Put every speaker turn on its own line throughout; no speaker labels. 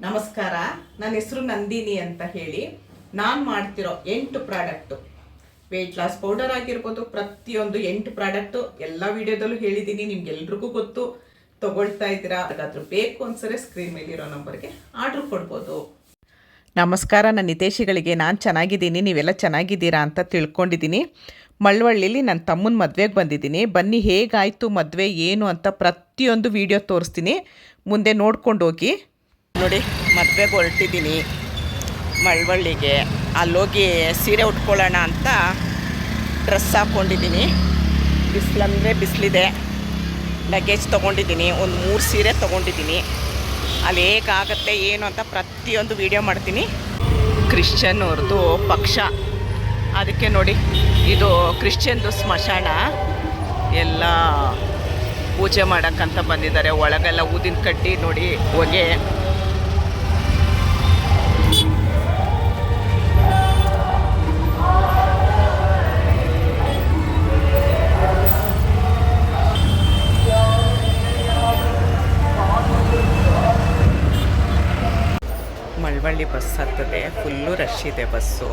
ನಮಸ್ಕಾರ, ನನ್ನ ಹೆಸರು ನಂದಿನಿ ಅಂತ ಹೇಳಿ. ನಾನು ಮಾಡ್ತಿರೋ 8 ಪ್ರಾಡಕ್ಟು, ವೆಯ್ಟ್ ಲಾಸ್ ಪೌಡರ್ ಆಗಿರ್ಬೋದು, ಪ್ರತಿಯೊಂದು 8 ಪ್ರಾಡಕ್ಟು ಎಲ್ಲ ವಿಡಿಯೋದಲ್ಲೂ ಹೇಳಿದ್ದೀನಿ. ನಿಮ್ಗೆಲ್ರಿಗೂ ಗೊತ್ತು, ತಗೊಳ್ತಾ ಇದ್ದೀರಾ. ಅದಾದ್ರೂ ಬೇಕು ಅನ್ಸರೆ ಸ್ಕ್ರೀನ್ ಮೇಲಿರೋ ನಂಬರ್ಗೆ ಆರ್ಡ್ರ್ ಕೊಡ್ಬೋದು. ನಮಸ್ಕಾರ ನನ್ನ ಹಿತೈಷಿಗಳಿಗೆ. ನಾನು ಚೆನ್ನಾಗಿದ್ದೀನಿ, ನೀವೆಲ್ಲ ಚೆನ್ನಾಗಿದ್ದೀರಾ ಅಂತ ತಿಳ್ಕೊಂಡಿದ್ದೀನಿ. ಮಳವಳ್ಳಿಲಿ ನನ್ನ ತಮ್ಮನ ಮದುವೆಗೆ ಬಂದಿದ್ದೀನಿ. ಬನ್ನಿ, ಹೇಗಾಯಿತು ಮದುವೆ ಏನು ಅಂತ ಪ್ರತಿಯೊಂದು ವಿಡಿಯೋ ತೋರಿಸ್ತೀನಿ, ಮುಂದೆ ನೋಡ್ಕೊಂಡು ಹೋಗಿ. ನೋಡಿ, ಮದುವೆಗೆ ಹೊರಟಿದ್ದೀನಿ ಮಳವಳ್ಳಿಗೆ. ಅಲ್ಲೋಗಿ ಸೀರೆ ಉಟ್ಕೊಳ್ಳೋಣ ಅಂತ ಡ್ರೆಸ್ ಹಾಕ್ಕೊಂಡಿದ್ದೀನಿ. ಬಿಸಿಲಂದರೆ ಬಿಸಿಲಿದೆ. ಲಗೇಜ್ ತೊಗೊಂಡಿದ್ದೀನಿ, ಒಂದು 3 ಸೀರೆ ತೊಗೊಂಡಿದ್ದೀನಿ. ಅಲ್ಲಿ ಹೇಗಾಗತ್ತೆ ಏನು ಅಂತ ಪ್ರತಿಯೊಂದು ವಿಡಿಯೋ ಮಾಡ್ತೀನಿ. ಕ್ರಿಶ್ಚಿಯನ್ ಅವ್ರದ್ದು ಪಕ್ಷ, ಅದಕ್ಕೆ ನೋಡಿ ಇದು ಕ್ರಿಶ್ಚಿಯನ್ದು ಸ್ಮಶಾನ. ಎಲ್ಲ ಪೂಜೆ ಮಾಡೋಕ್ಕಂತ ಬಂದಿದ್ದಾರೆ. ಒಳಗೆಲ್ಲ ಊದಿನ ಕಡ್ಡಿ ನೋಡಿ, ಹೊಗೆ. ಮಳವಳ್ಳಿ ಬಸ್ ಹತ್ತದೆ. ಫುಲ್ಲು ರಶ್ ಇದೆ ಬಸ್ಸು.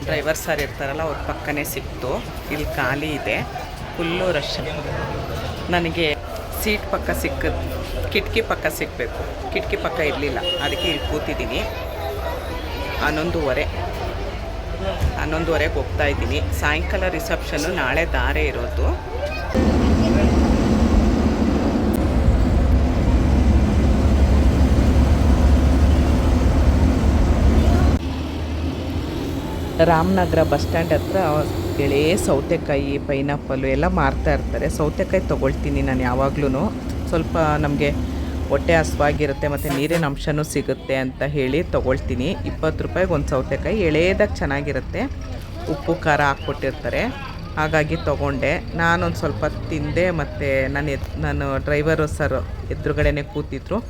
ಡ್ರೈವರ್ ಸರ್ ಇರ್ತಾರಲ್ಲ, ಅವ್ರ ಪಕ್ಕನೇ ಸಿಕ್ತು. ಇಲ್ಲಿ ಖಾಲಿ ಇದೆ, ಫುಲ್ಲು ರಶ್. ನನಗೆ ಸೀಟ್ ಪಕ್ಕ ಕಿಟಕಿ ಪಕ್ಕ ಸಿಕ್ಕಬೇಕು. ಕಿಟಕಿ ಪಕ್ಕ ಇರಲಿಲ್ಲ, ಅದಕ್ಕೆ ಇಲ್ಲಿ ಕೂತಿದ್ದೀನಿ. 11:30ಗೆ ಹೋಗ್ತಾ ಇದ್ದೀನಿ. ಸಾಯಂಕಾಲ ರಿಸೆಪ್ಷನ್ನು, ನಾಳೆ ಧಾರೆ ಇರೋದು. ರಾಮನಗರ ಬಸ್ ಸ್ಟ್ಯಾಂಡ್ ಹತ್ರ ಎಳೆ ಸೌತೆಕಾಯಿ, ಪೈನಾಪಲ್ಲು ಎಲ್ಲ ಮಾರ್ತಾ ಇರ್ತಾರೆ. ಸೌತೆಕಾಯಿ ತೊಗೊಳ್ತೀನಿ ನಾನು ಯಾವಾಗ್ಲೂ. ಸ್ವಲ್ಪ ನಮಗೆ ಹೊಟ್ಟೆ ಹಸ್ವಾಗಿರುತ್ತೆ ಮತ್ತು ನೀರಿನ ಅಂಶನೂ ಸಿಗುತ್ತೆ ಅಂತ ಹೇಳಿ ತೊಗೊಳ್ತೀನಿ. 20 ರೂಪಾಯಿಗೆ ಒಂದು ಸೌತೆಕಾಯಿ. ಎಳೆದಾಗಿ ಚೆನ್ನಾಗಿರುತ್ತೆ, ಉಪ್ಪು ಖಾರ ಹಾಕ್ಕೊಟ್ಟಿರ್ತಾರೆ. ಹಾಗಾಗಿ ತೊಗೊಂಡೆ. ನಾನೊಂದು ಸ್ವಲ್ಪ ತಿಂದೆ. ಮತ್ತು ನಾನು ಡ್ರೈವರು ಸರ್ ಎದುರುಗಡೆನೇ ಕೂತಿದ್ರು.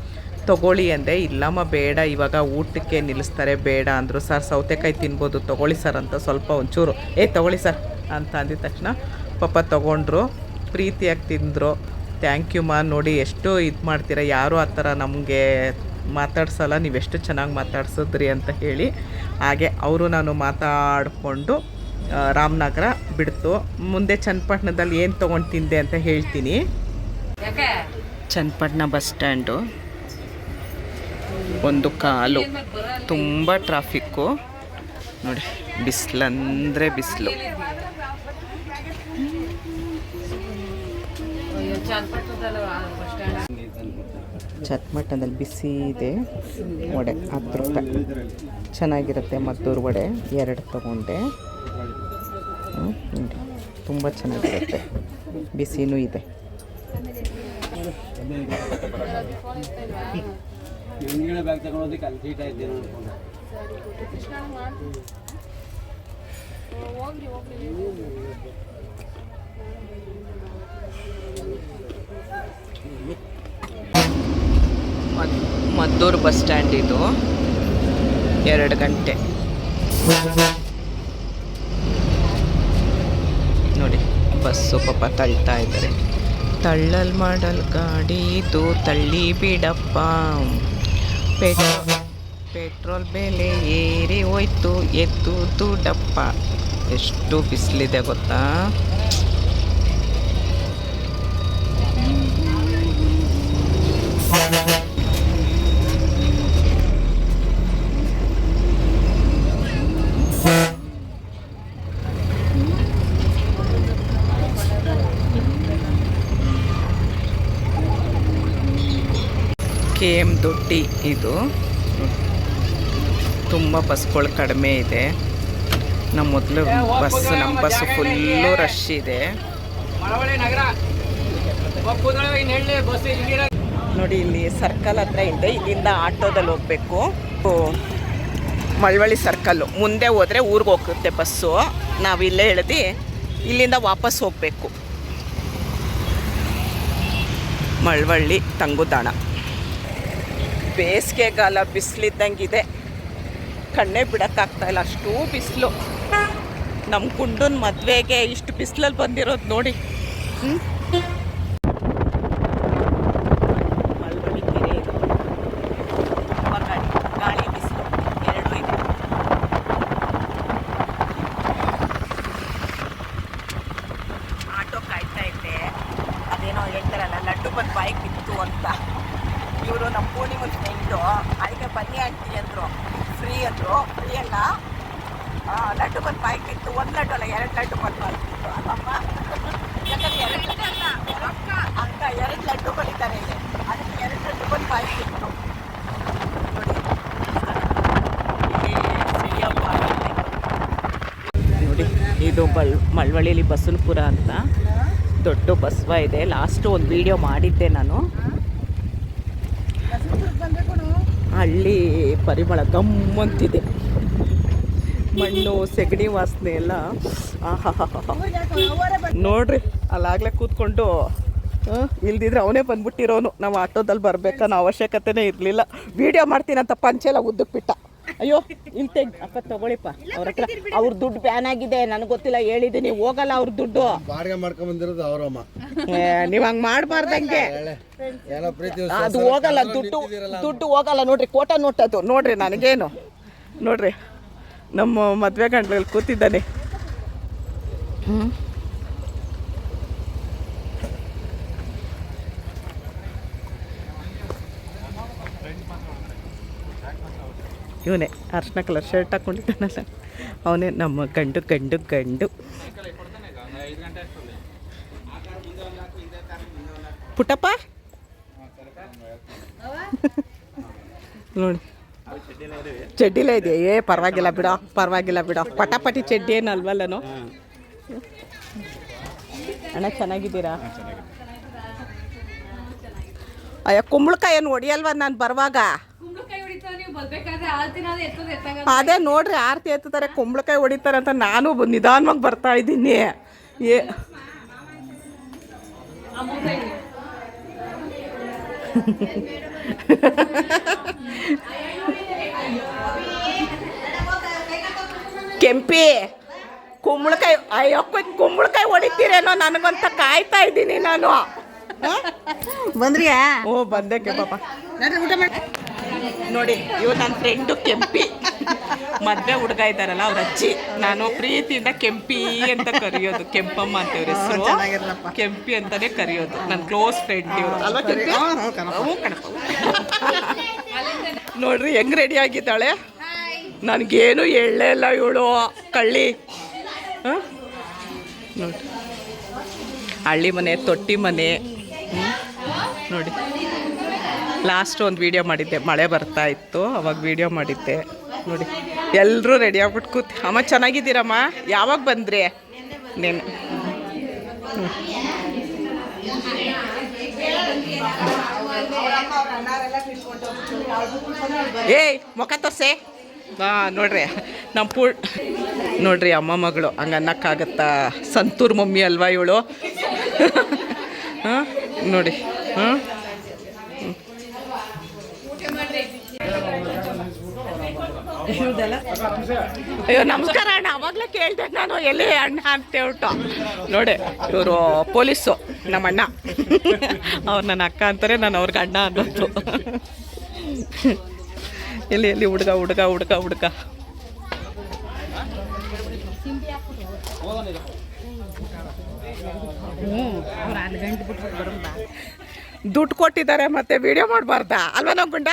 ತೊಗೊಳ್ಳಿ ಅಂದೆ. ಇಲ್ಲಮ್ಮ ಬೇಡ, ಇವಾಗ ಊಟಕ್ಕೆ ನಿಲ್ಲಿಸ್ತಾರೆ, ಬೇಡ ಅಂದರು. ಸರ್ ಸೌತೆಕಾಯಿ ತಿನ್ಬೋದು, ತೊಗೊಳ್ಳಿ ಸರ್ ಅಂತ ಸ್ವಲ್ಪ ಒಂಚೂರು ತೊಗೊಳ್ಳಿ ಸರ್ ಅಂತ ಅಂದಿದ ತಕ್ಷಣ ಪಾಪ ತೊಗೊಂಡ್ರು, ಪ್ರೀತಿಯಾಗಿ ತಿಂದರು. ಥ್ಯಾಂಕ್ ಯು ಮಾ, ನೋಡಿ ಎಷ್ಟು ಇದು ಮಾಡ್ತೀರಾ, ಯಾರೂ ಆ ಥರ ನಮಗೆ ಮಾತಾಡ್ಸಲ್ಲ, ನೀವೆಷ್ಟು ಚೆನ್ನಾಗಿ ಮಾತಾಡ್ಸಿದ್ರಿ ಅಂತ ಹೇಳಿ. ಹಾಗೆ ಅವರು ನಾನು ಮಾತಾಡಿಕೊಂಡು ರಾಮನಗರ ಬಿಡ್ತು. ಮುಂದೆ ಚನ್ನಪಟ್ಟಣದಲ್ಲಿ ಏನು ತೊಗೊಂಡು ತಿಂದೆ ಅಂತ ಹೇಳ್ತೀನಿ. ಚನ್ನಪಟ್ಟಣ ಬಸ್ ಸ್ಟ್ಯಾಂಡು 1:15, ತುಂಬ ಟ್ರಾಫಿಕ್ಕು ನೋಡಿ. ಬಿಸಿಲಂದರೆ ಬಿಸಿಲು. ಚನ್ನಪಟ್ಟಣದಲ್ಲಿ ಬಿಸಿ ಇದೆ. ವಡೆ 10 ರೂಪಾಯಿ, ಚೆನ್ನಾಗಿರುತ್ತೆ. ಮದ್ದೂರು ವಡೆ 2 ತೊಗೊಂಡೆ. ನೋಡಿ, ತುಂಬ ಚೆನ್ನಾಗಿರುತ್ತೆ, ಬಿಸಿನೂ ಇದೆ. ಮದ್ದೂರು ಬಸ್ ಸ್ಟ್ಯಾಂಡ್ ಇದು. 2 ಗಂಟೆ ನೋಡಿ. ಬಸ್ಸು ಪಾಪ ತಳ್ತಾ ಇದ್ದಾರೆ. ತಳ್ಳಲ್ ಮಾಡಲ್ ಗಾಡಿ ಇದು, ತಳ್ಳಿ ಬಿಡಪ್ಪ. ಪೆಟ್ರೋಲ್ ಬೆಲೆ ಏರಿ ಹೋಯ್ತು, ಎದ್ದು ದುಡ್ಡಪ್ಪ. ಎಷ್ಟು ಬಿಸಿಲಿದೆ ಗೊತ್ತಾ. KM ದೊಡ್ಡಿ ಇದು. ತುಂಬ ಬಸ್ಗಳು ಕಡಿಮೆ ಇದೆ. ನಮ್ಮ ಬಸ್ಸು ಫುಲ್ಲು ರಶ್ ಇದೆ ನೋಡಿ. ಇಲ್ಲಿ ಸರ್ಕಲ್ ಹತ್ರ ಇದೆ. ಇಲ್ಲಿಂದ ಆಟೋದಲ್ಲಿ ಹೋಗಬೇಕು. ಮಳವಳ್ಳಿ ಸರ್ಕಲ್ಲು ಮುಂದೆ ಹೋದರೆ ಊರಿಗೆ ಹೋಗುತ್ತೆ ಬಸ್ಸು. ನಾವು ಇಲ್ಲೇ ಇಳಿದು ಇಲ್ಲಿಂದ ವಾಪಸ್ ಹೋಗಬೇಕು. ಮಳವಳ್ಳಿ ತಂಗುದಾಣ. ಬೇಸಿಗೆಗಾಲ, ಬಿಸಿಲಿದ್ದಂಗಿದೆ. ಕಣ್ಣೇ ಬಿಡೋಕ್ಕಾಗ್ತಾಯಿಲ್ಲ, ಅಷ್ಟೂ ಬಿಸಿಲು. ನಮ್ಮ ಗುಂಡನ ಮದುವೆಗೆ ಇಷ್ಟು ಬಿಸಿಲಲ್ಲಿ ಬಂದಿರೋದು ನೋಡಿ. ಮಳವಳ್ಳಿ ಕೆರೆ ಇದು. ಇವರು ನಮ್ಮ ಪೂರ್ಣಿಮಾ ಫ್ರೆಂಡು, ಅದಕ್ಕೆ ಬನ್ನಿ ಆಂಟಿ ಅಂದರು. ಫ್ರೀ ಅಂದರು. ಫ್ರೀ ಅಲ್ಲ, ಲಡ್ಡು ಬಂದು ಪಾಯ್ಕಿತ್ತು. ಒಂದು ಲಡ್ಡು ಅಲ್ಲ, 2 ಲಡ್ಡು ಬಂದು ಪಾಯ್ಕಿತ್ತು. ಅಲ್ಲಮ್ಮ, ಯಾಕಂದ್ರೆ 2 ಅಕ್ಕ 2 ಲಡ್ಡು ಬಂದಿದ್ದಾರೆ ಇಲ್ಲಿ, ಅದಕ್ಕೆ 2 ಲಡ್ಡು ಬಂದು ಪಾಯ್ಕಿತ್ತು ನೋಡಿ. ಇದು ಮಳವಳ್ಳಿಲಿ ಬಸವನಪುರ ಅಂತ ದೊಡ್ಡ ಬಸವ ಇದೆ. ಲಾಸ್ಟು ಒಂದು ವಿಡಿಯೋ ಮಾಡಿದ್ದೆ ನಾನು. ಹಳ್ಳಿ ಪರಿಮಳ ಗಮ್ಮಂತಿದೆ, ಮಣ್ಣು ಸೆಗಣಿ ವಾಸನೆ ಎಲ್ಲ. ನೋಡ್ರಿ, ಅಲ್ಲಾಗಲೇ ಕೂತ್ಕೊಂಡು ಇಲ್ದಿದ್ರೆ ಅವನೇ ಬಂದ್ಬಿಟ್ಟಿರೋನು. ನಾವು ಆಟೋದಲ್ಲಿ ಬರ್ಬೇಕನ್ನೋ ಅವಶ್ಯಕತೆನೇ ಇರಲಿಲ್ಲ. ವಿಡಿಯೋ ಮಾಡ್ತೀನಂತ ಪಂಚೆಲ್ಲ ಉದ್ದಕ್ಕೆ ಬಿಟ್ಟ. ಅಯ್ಯೋ ಇಲ್ಲಿ ಅಕ್ಕ ತಗೊಳ್ಳಿಪ್ಪ, ಅವ್ರ ಹತ್ರ ಅವ್ರ ದುಡ್ಡು ಬ್ಯಾನ್ ಆಗಿದೆ. ನನಗೆ ಗೊತ್ತಿಲ್ಲ, ಹೇಳಿದ್ದೀನಿ. ಹೋಗಲ್ಲ ಅವ್ರ ದುಡ್ಡು,
ಬಾಡಿಗೆ ಮಾಡ್ಕೊಂಡ್ ಬಂದಿರೋದು ಅವರಮ್ಮ.
ನೀವು ಹಂಗೆ ಮಾಡಬಾರ್ದಂಗೆ, ಅದು ಹೋಗಲ್ಲ ದುಡ್ಡು ಹೋಗಲ್ಲ. ನೋಡ್ರಿ, ಕೋಟ ನೋಟದು ನೋಡ್ರಿ. ನನಗೇನು ನೋಡ್ರಿ, ನಮ್ಮ ಮದುವೆ ಗಂಟಲ್ಲಿ ಕೂತಿದ್ದಾನೆ. ಇವನೇ ಅರ್ಶಿನ ಕಲರ್ ಶರ್ಟ್ ಹಾಕ್ಕೊಂಡಿದ್ದಾನಲ್ಲ, ಅವನೇ ನಮ್ಮ ಗಂಡು. ಪುಟ್ಟಪ್ಪ ನೋಡಿ, ಚಡ್ಡಿಲೇ ಇದೆ. ಪರವಾಗಿಲ್ಲ ಬಿಡೋ. ಪಟಾಪಟಿ ಚಡ್ಡಿ ಏನಲ್ವಲ್ಲನು. ಅಣ್ಣ ಚೆನ್ನಾಗಿದ್ದೀರಾ? ಅಯ್ಯ, ಕುಂಬಳಕಾಯಿ ಏನು ಹೊಡಿಯಲ್ವ ನಾನು ಬರುವಾಗ? ಅದೇ ನೋಡ್ರಿ, ಆರತಿ ಎತ್ತುತ್ತಾರೆ, ಕುಂಬಳಕಾಯಿ ಹೊಡಿತಾರೆ ಅಂತ ನಾನು ನಿಧಾನವಾಗಿ ಬರ್ತಾ ಇದ್ದೀನಿ. ಕೆಂಪಿ, ಕುಂಬಳಕಾಯಿ, ಅಯ್ಯಪ್ಪ ಕುಂಬಳಕಾಯಿ ಹೊಡಿತೀರೇನೋ ನನಗಂತ ಕಾಯ್ತಾ ಇದ್ದೀನಿ ನಾನು.
ಬಂದ್ರಿಯಾ?
ಓ ಬಂದೆ ಪಾಪ. ನೋಡಿ, ಇವ್ ನನ್ನ ಫ್ರೆಂಡು ಕೆಂಪಿ. ಮದುವೆ ಹುಡುಗ ಇದ್ದಾರಲ್ಲ ಅವ್ರ ಅಜ್ಜಿ. ನಾನು ಪ್ರೀತಿಯಿಂದ ಕೆಂಪಿ ಅಂತ ಕರೆಯೋದು. ಕೆಂಪಮ್ಮ ಅಂತ ಇವ್ರ ಹೆಸರು. ಕೆಂಪಿ ಅಂತಾನೆ ಕರೆಯೋದು. ನನ್ನ ಕ್ಲೋಸ್ ಫ್ರೆಂಡ್ ಇವರು ಅಲ್ವಾ ಕೆಂಪಿ? ನೋಡ್ರಿ ಹೆಂಗ್ ರೆಡಿ ಆಗಿದ್ದಾಳೆ. ನನಗೇನು ಎಳ್ಳೆ ಇಲ್ಲ ಇವಳು ಕಳ್ಳಿ. ನೋಡಿ, ಹಳ್ಳಿ ಮನೆ, ತೊಟ್ಟಿ ಮನೆ. ನೋಡಿ, ಲಾಸ್ಟ್ ಒಂದು ವಿಡಿಯೋ ಮಾಡಿದ್ದೆ, ಮಳೆ ಬರ್ತಾ ಇತ್ತು, ಅವಾಗ ವಿಡಿಯೋ ಮಾಡಿದ್ದೆ. ನೋಡಿ, ಎಲ್ಲರೂ ರೆಡಿ ಆಗ್ಬಿಟ್ಟು ಕೂತಿ. ಅಮ್ಮ ಚೆನ್ನಾಗಿದ್ದೀರಮ್ಮ? ಯಾವಾಗ ಬಂದ್ರಿ? ನೀನು ಏಯ್ ಮುಖ ತೋರ್ಸೆ. ನೋಡ್ರಿ ನಮ್ಮ ನೋಡ್ರಿ ಅಮ್ಮ ಮಗಳು, ಹಂಗೆ ಅನ್ನಕ್ಕಾಗತ್ತಾ? ಸಂತೂರ್ ಮಮ್ಮಿ ಅಲ್ವಾ ಇವಳು? ಹಾಂ ನೋಡಿ. ಅಯ್ಯೋ ನಮಸ್ಕಾರ ಅಣ್ಣ, ಅವಾಗಲೇ ಕೇಳ್ದೆ ನಾನು ಎಲ್ಲಿ ಅಣ್ಣ ಅಂತ ಹೇಳ್ಬಿಟ್ಟು. ನೋಡಿ, ಇವರು ಪೊಲೀಸು ನಮ್ಮ ಅಣ್ಣ. ಅವ್ರು ನನ್ನ ಅಕ್ಕ ಅಂತಾರೆ, ನಾನು ಅವ್ರಿಗೆ ಅಣ್ಣ ಅನ್ನೋದು. ಎಲ್ಲಿ ಹುಡುಗ. ದುಡ್ಡು ಕೊಟ್ಟಿದ್ದಾರೆ, ಮತ್ತೆ ವಿಡಿಯೋ ಮಾಡಬಾರ್ದಾ ಅಲ್ವಾ ನಮ್ಮ ಗುಂಡ?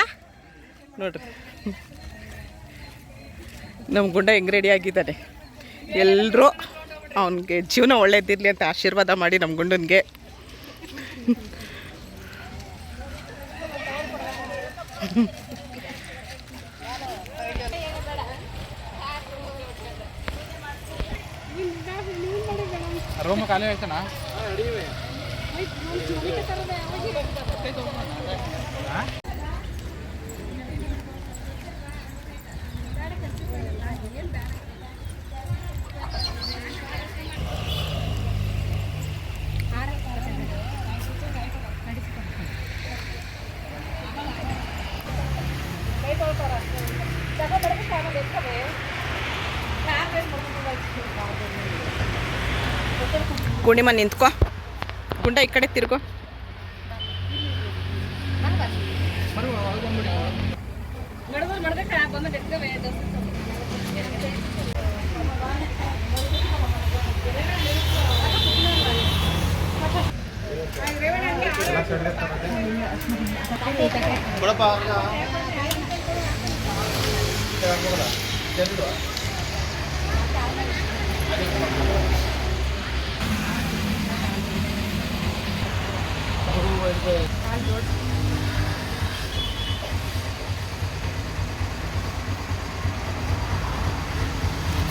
ನೋಡ್ರಿ ನಮ್ಮ ಗುಂಡ ಹೆಂಗೆ ರೆಡಿ ಆಗಿದ್ದಾನೆ. ಎಲ್ಲರೂ ಅವನಿಗೆ ಜೀವನ ಒಳ್ಳೇದಿರಲಿ ಅಂತ ಆಶೀರ್ವಾದ ಮಾಡಿ ನಮ್ಮ ಗುಂಡನಿಗೆ.
ರೂಮ್ ಖಾಲಿ ಆಯ್ತಣ್ಣ.
ಗುಂಡಿಮ್ಮ ನಿಂತ್ಕೋ. ಗುಂಡ ಈ ಕಡೆ ತಿರ್ಗೋ.
ಕೊಡಪ್ಪ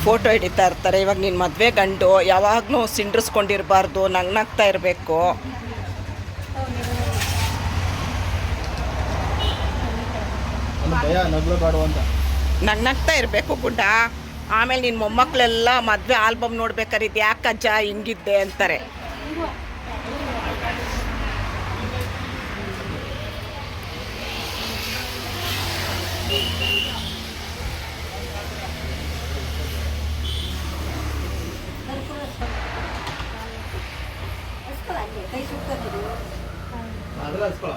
ಫೋಟೋ ಹಿಡಿತಾ ಇರ್ತಾರೆ. ಇವಾಗ ನಿನ್ನ ಮದುವೆ ಗಂಡು ಯಾವಾಗಲೂ ಸಿಂಡ್ರಿಸ್ಕೊಂಡಿರಬಾರ್ದು, ನಗ್ನಾಗ್ತಾ ಇರಬೇಕು.
ಭಯ ನಗ್ಲಬೇಡ ಅಂತ
ನಗ್ನಾಗ್ತಾ ಇರಬೇಕು ಗುಡ್ಡ. ಆಮೇಲೆ ನಿನ್ನ ಮೊಮ್ಮಕ್ಕಳೆಲ್ಲ ಮದುವೆ ಆಲ್ಬಮ್ ನೋಡ್ಬೇಕಾದ್ರೆ ಇದು ಯಾಕೆ ಅಜ್ಜ ಹಿಂಗಿದ್ದೆ ಅಂತಾರೆ.
ಅದ್ರ ಹಚ್ಕೊಳ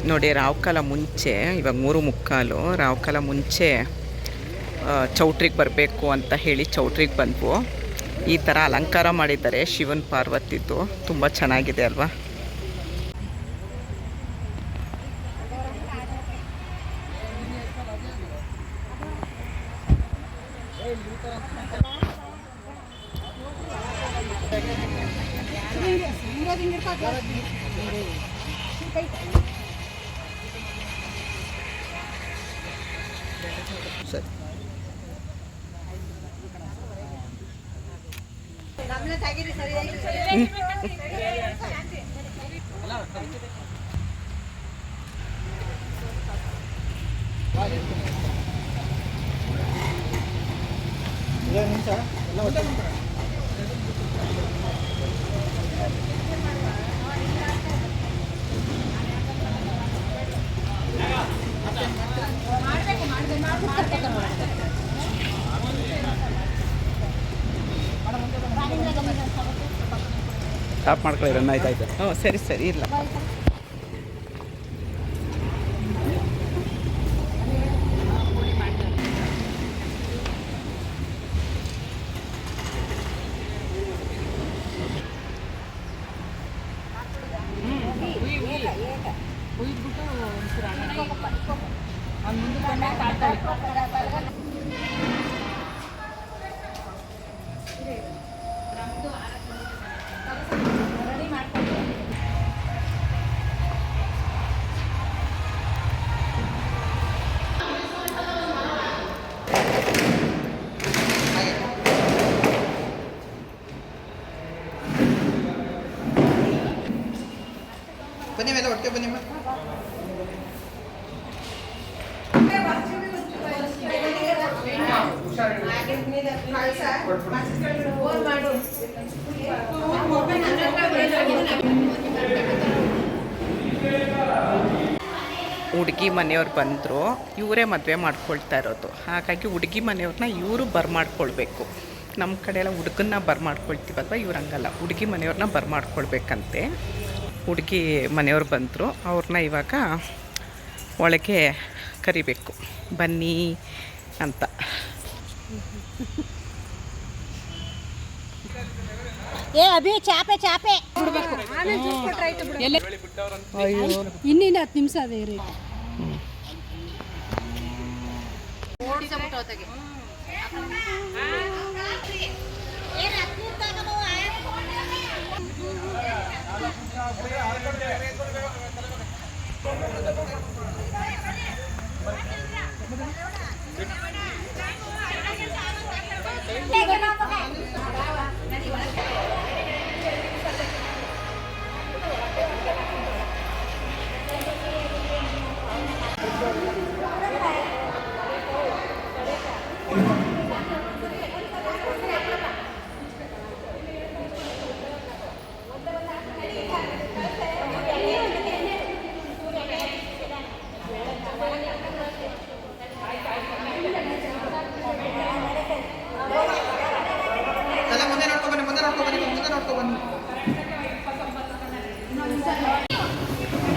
ನೋಡಿ, ರಾವ್ಕಾಲ ಮುಂಚೆ, ಇವಾಗ 3:45, ರಾವ್ಕಾಲ ಮುಂಚೆ ಚೌಟ್ರಿಗೆ ಬರಬೇಕು ಅಂತ ಹೇಳಿ ಚೌಟ್ರಿಗೆ ಬಂದ್ವು. ಈ ಥರ ಅಲಂಕಾರ ಮಾಡಿದ್ದಾರೆ ಶಿವನ್ ಪಾರ್ವತಿದ್ದು, ತುಂಬ ಚೆನ್ನಾಗಿದೆ ಅಲ್ವಾ.
ಸರಿ ನಿಮಿಷ ಸ್ಟಾಪ್ ಮಾಡ್ಕೊಳ್ಳಿ, ರನ್ ಆಯ್ತಾಯ್ತು.
ಹ್ಞೂ, ಸರಿ ಸರಿ, ಇಲ್ಲ.
ಬನ್ನಿ ಮೇಲೆ ಒಟ್ಟಿಗೆ ಬನ್ನಿ
ಹುಡುಗಿ ಮನೆಯವ್ರು ಬಂದರು, ಇವರೇ ಮದುವೆ ಮಾಡ್ಕೊಳ್ತಾ ಇರೋದು. ಹಾಗಾಗಿ ಹುಡುಗಿ ಮನೆಯವ್ರನ್ನ ಇವರು ಬರ್ಮಾಡ್ಕೊಳ್ಬೇಕು. ನಮ್ಮ ಕಡೆ ಎಲ್ಲ ಹುಡುಗನ್ನ ಬರ್ಮಾಡ್ಕೊಳ್ತೀವಲ್ವ, ಇವ್ರು ಹಂಗಲ್ಲ, ಹುಡುಗಿ ಮನೆಯವ್ರನ್ನ ಬರ್ಮಾಡ್ಕೊಳ್ಬೇಕಂತೆ. ಹುಡುಗಿ ಮನೆಯವ್ರು ಬಂದರು, ಅವ್ರನ್ನ ಇವಾಗ ಒಳಗೆ ಕರಿಬೇಕು, ಬನ್ನಿ ಅಂತ.
ಏ ಅಭಿ ಚಾಪೆ ಚಾಪೆ ಇನ್ನಿನ್ನ 10 ನಿಮಿಷ ಅದೇ ರೀ.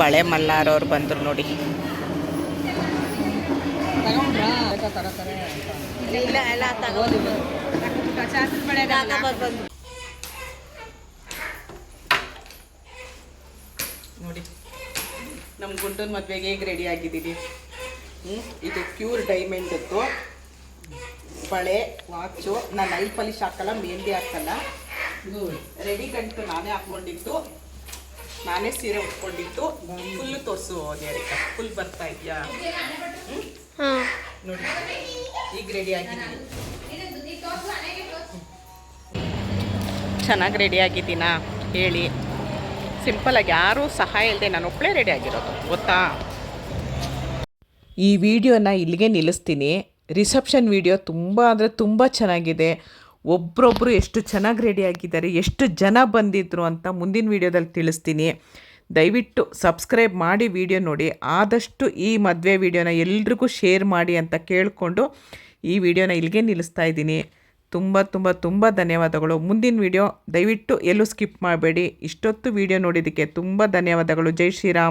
ಬಳೆ ಮಲ್ಲಾರವ್ರು ಬಂದರು ನೋಡಿ. ನೋಡಿ ನಮ್ಮ ಗುಂಡನ ಮದುವೆಗೆ ಹೇಗೆ ರೆಡಿ ಆಗಿದ್ದೀವಿ. ಇದು ಪ್ಯೂರ್ ಡೈಮಂಡದ್ದು ಬಳೆ, ವಾಚು. ನಾನು ನೈಲ್ ಪಾಲಿಶ್ ಹಾಕಲ್ಲ, ಮೆಹಂದಿ ಹಾಕಲ್ಲ. ರೆಡಿ ಗಂಟು ನಾನೇ ಹಾಕ್ಕೊಂಡಿದ್ದು, ನಾನೇ ಸೀರೆ ಉಟ್ಕೊಂಡಿದ್ದು. ಫುಲ್ಲು ತೋರಿಸು ದೇರಿಕ, ಫುಲ್ ಬರ್ತಾ ಇದೆಯಾ ನೋಡಿ. ಈಗ ರೆಡಿ ಆಗಿದ್ದೀನಿ, ಚೆನ್ನಾಗಿ ರೆಡಿ ಆಗಿದ್ದೀನಾ ಹೇಳಿ. ಸಿಂಪಲಾಗಿ, ಯಾರೂ ಸಹಾಯ ಇಲ್ಲದೆ ನಾನು ಒಬ್ಬಳೇ ರೆಡಿ ಆಗಿರೋದು, ಗೊತ್ತಾ. ಈ ವಿಡಿಯೋನ ಇಲ್ಲಿಗೆ ನಿಲ್ಲಿಸ್ತೀನಿ. ರಿಸೆಪ್ಷನ್ ವಿಡಿಯೋ ತುಂಬ ಅಂದರೆ ತುಂಬ ಚೆನ್ನಾಗಿದೆ. ಒಬ್ಬರೊಬ್ಬರು ಎಷ್ಟು ಚೆನ್ನಾಗಿ ರೆಡಿ ಆಗಿದ್ದಾರೆ, ಎಷ್ಟು ಜನ ಬಂದಿದ್ದರು ಅಂತ ಮುಂದಿನ ವೀಡಿಯೋದಲ್ಲಿ ತಿಳಿಸ್ತೀನಿ. ದಯವಿಟ್ಟು ಸಬ್ಸ್ಕ್ರೈಬ್ ಮಾಡಿ ವಿಡಿಯೋ ನೋಡಿ. ಆದಷ್ಟು ಈ ಮದುವೆ ವಿಡಿಯೋನ ಎಲ್ರಿಗೂ ಶೇರ್ ಮಾಡಿ ಅಂತ ಕೇಳಿಕೊಂಡು ಈ ವಿಡಿಯೋನ ಇಲ್ಲಿಗೆ ನಿಲ್ಲಿಸ್ತಾ ಇದ್ದೀನಿ. ತುಂಬ ತುಂಬ ತುಂಬ ಧನ್ಯವಾದಗಳು. ಮುಂದಿನ ವಿಡಿಯೋ ದಯವಿಟ್ಟು ಎಲ್ಲೂ ಸ್ಕಿಪ್ ಮಾಡಬೇಡಿ. ಇಷ್ಟೊತ್ತು ವಿಡಿಯೋ ನೋಡಿದ್ದಕ್ಕೆ ತುಂಬ ಧನ್ಯವಾದಗಳು. ಜೈ ಶ್ರೀರಾಮ್.